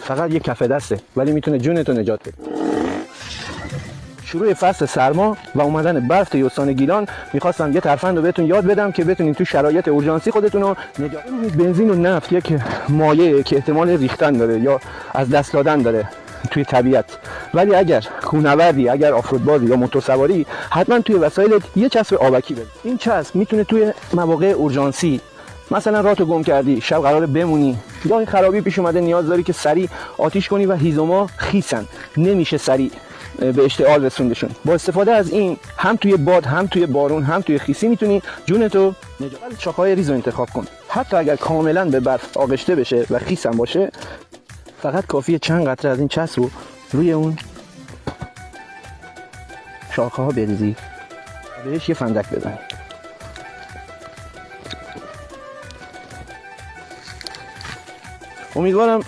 فقط یک کف دسته ولی میتونه جونتو نجات بده. شروع فصل سرما و اومدن برف توی استان گیلان میخواستم یه ترفند رو بهتون یاد بدم که بتونین تو شرایط اورژانسی خودتون رو نجات بدید. بنزین و نفت یک مایعه که احتمال ریختن داره یا از دست دادن داره توی طبیعت، ولی اگر کوهنوردی، اگر آفرودبازی یا موتورسواری، حتما توی وسایلت یه چسب آبکی بده. این چسب میتونه توی مواقع اورژانسی، مثلا راهتو گم کردی، شب قراره بمونی، گاهی خرابی پیش اومده نیاز داری که سریع آتیش کنی و هیزوما خیسن، نمیشه سریع به اشتعال رسوندشون. با استفاده از این هم توی باد، هم توی بارون، هم توی خیسی میتونی جونتو نجات بدی. شاخه‌های ریز رو انتخاب کن. حتی اگر کاملا به برف آغشته بشه و خیس هم باشه، فقط کافیه چند قطره از این چسب رو روی اون شاخه ها بریزی، بهش یه فندک بزنی. امیدوارم